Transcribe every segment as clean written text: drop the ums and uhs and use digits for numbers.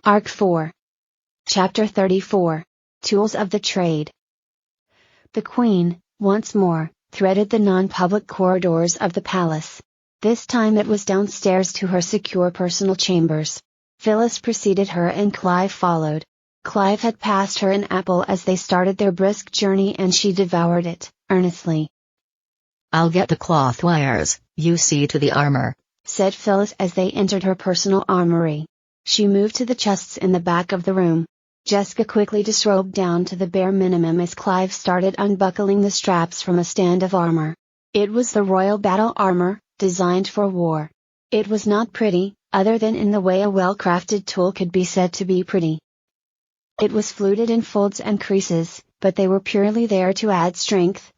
Arc 4. Chapter 34. Tools of the Trade. The Queen, once more, threaded the non-public corridors of the palace. This time it was downstairs to her secure personal chambers. Phyllis preceded her and Clive followed. Clive had passed her an apple as they started their brisk journey and she devoured it, earnestly. "I'll get the cloth wires, you see to the armor," said Phyllis as they entered her personal armory. She moved to the chests in the back of the room. Jesca quickly disrobed down to the bare minimum as Clive started unbuckling the straps from a stand of armor. It was the royal battle armor, designed for war. It was not pretty, other than in the way a well-crafted tool could be said to be pretty. It was fluted in folds and creases, but they were purely there to add strength.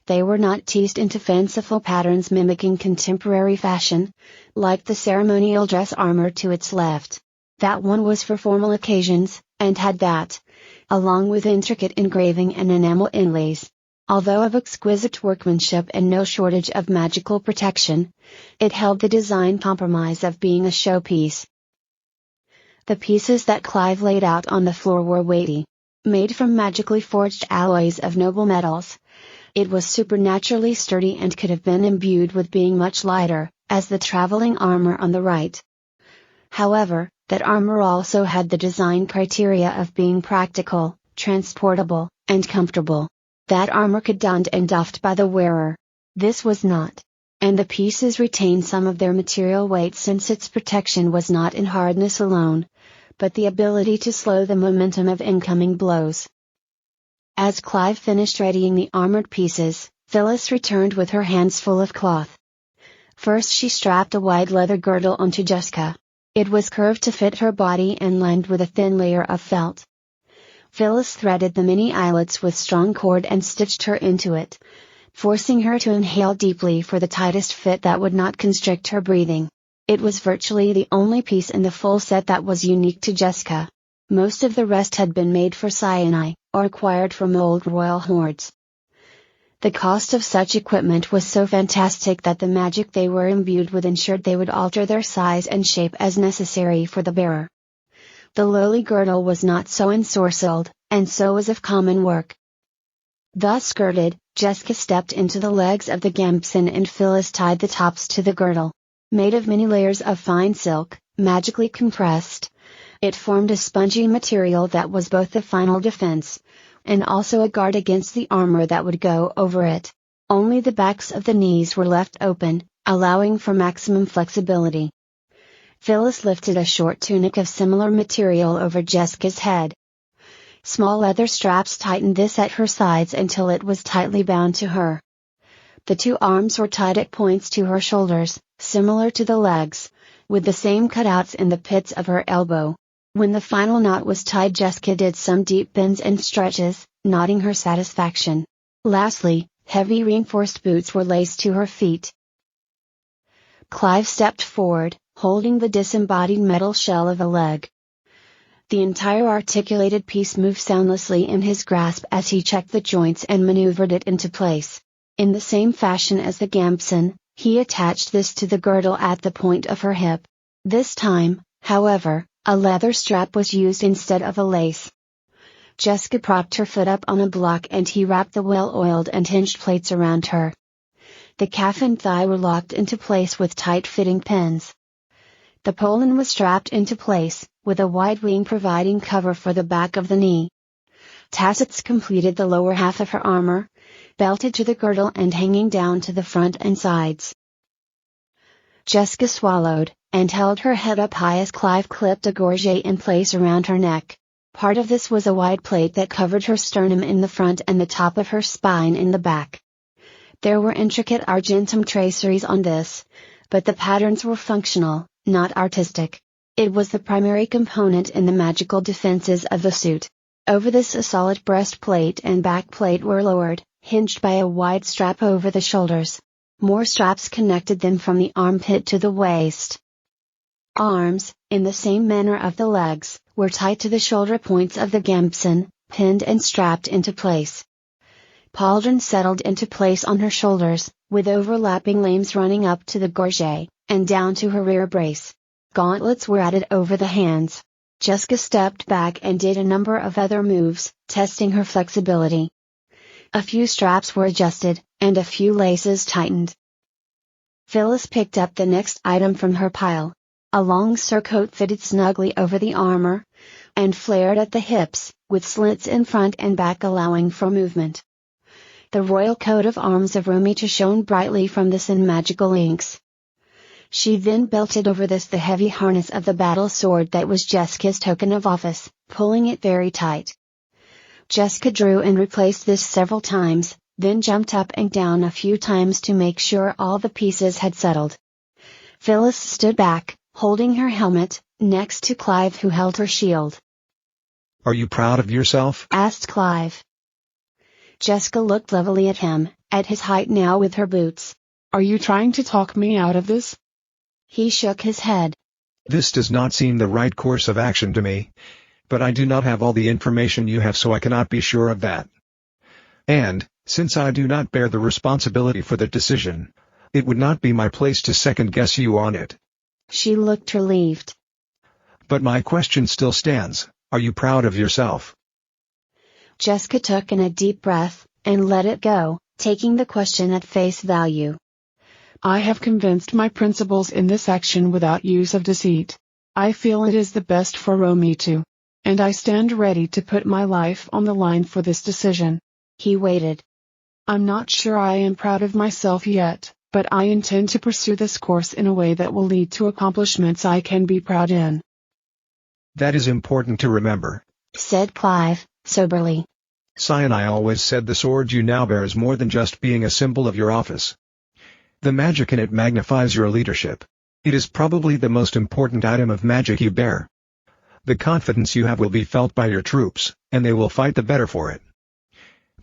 They were not teased into fanciful patterns mimicking contemporary fashion, like the ceremonial dress armor to its left. That one was for formal occasions, and had that, along with intricate engraving and enamel inlays. Although of exquisite workmanship and no shortage of magical protection, it held the design compromise of being a showpiece. The pieces that Clive laid out on the floor were weighty. Made from magically forged alloys of noble metals, it was supernaturally sturdy and could have been imbued with being much lighter, as the traveling armor on the right. However, that armor also had the design criteria of being practical, transportable, and comfortable. That armor could donned and doffed by the wearer. This was not. And the pieces retained some of their material weight since its protection was not in hardness alone, but the ability to slow the momentum of incoming blows. As Clive finished readying the armored pieces, Phyllis returned with her hands full of cloth. First she strapped a wide leather girdle onto Jesca. It was curved to fit her body and lined with a thin layer of felt. Phyllis threaded the many eyelets with strong cord and stitched her into it, forcing her to inhale deeply for the tightest fit that would not constrict her breathing. It was virtually the only piece in the full set that was unique to Jesca. Most of the rest had been made for Sinai, or acquired from old royal hoards. The cost of such equipment was so fantastic that the magic they were imbued with ensured they would alter their size and shape as necessary for the bearer. The lowly girdle was not so ensorcelled, and so was of common work. Thus girded, Jesca stepped into the legs of the gambeson and Phyllis tied the tops to the girdle. Made of many layers of fine silk, magically compressed, it formed a spongy material that was both the final defense, and also a guard against the armor that would go over it. Only the backs of the knees were left open, allowing for maximum flexibility. Phyllis lifted a short tunic of similar material over Jesca's head. Small leather straps tightened this at her sides until it was tightly bound to her. The two arms were tied at points to her shoulders, similar to the legs, with the same cutouts in the pits of her elbow. When the final knot was tied, Jesca did some deep bends and stretches, nodding her satisfaction. Lastly, heavy reinforced boots were laced to her feet. Clive stepped forward, holding the disembodied metal shell of a leg. The entire articulated piece moved soundlessly in his grasp as he checked the joints and maneuvered it into place. In the same fashion as the gambeson, he attached this to the girdle at the point of her hip. This time, however, a leather strap was used instead of a lace. Jesca propped her foot up on a block and he wrapped the well-oiled and hinged plates around her. The calf and thigh were locked into place with tight-fitting pins. The pollin was strapped into place, with a wide wing providing cover for the back of the knee. Tassets completed the lower half of her armor, belted to the girdle and hanging down to the front and sides. Jesca swallowed, and held her head up high as Clive clipped a gorget in place around her neck. Part of this was a wide plate that covered her sternum in the front and the top of her spine in the back. There were intricate argentum traceries on this, but the patterns were functional, not artistic. It was the primary component in the magical defenses of the suit. Over this a solid breastplate and backplate were lowered, hinged by a wide strap over the shoulders. More straps connected them from the armpit to the waist. Arms, in the same manner of the legs, were tied to the shoulder points of the gambeson, pinned and strapped into place. Pauldron settled into place on her shoulders, with overlapping lames running up to the gorget, and down to her rear brace. Gauntlets were added over the hands. Jesca stepped back and did a number of other moves, testing her flexibility. A few straps were adjusted, and a few laces tightened. Phyllis picked up the next item from her pile. A long surcoat fitted snugly over the armor, and flared at the hips, with slits in front and back allowing for movement. The royal coat of arms of Romitu shone brightly from the sun magical inks. She then belted over this the heavy harness of the battle sword that was Jesca's token of office, pulling it very tight. Jesca drew and replaced this several times, then jumped up and down a few times to make sure all the pieces had settled. Phyllis stood back, holding her helmet, next to Clive who held her shield. "Are you proud of yourself?" asked Clive. Jesca looked levelly at him, at his height now with her boots. "Are you trying to talk me out of this?" He shook his head. "This does not seem the right course of action to me. But I do not have all the information you have, so I cannot be sure of that. And, since I do not bear the responsibility for the decision, it would not be my place to second-guess you on it." She looked relieved. "But my question still stands, are you proud of yourself?" Jesca took in a deep breath, and let it go, taking the question at face value. "I have convinced my principals in this action without use of deceit. I feel it is the best for Romitu. And I stand ready to put my life on the line for this decision." He waited. "I'm not sure I am proud of myself yet, but I intend to pursue this course in a way that will lead to accomplishments I can be proud in." "That is important to remember," said Clive, soberly. "Scion, I always said the sword you now bear is more than just being a symbol of your office. The magic in it magnifies your leadership. It is probably the most important item of magic you bear. The confidence you have will be felt by your troops, and they will fight the better for it.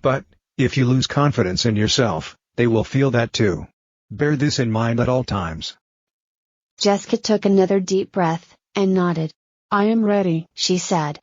But, if you lose confidence in yourself, they will feel that too. Bear this in mind at all times." Jesca took another deep breath, and nodded. "I am ready," she said.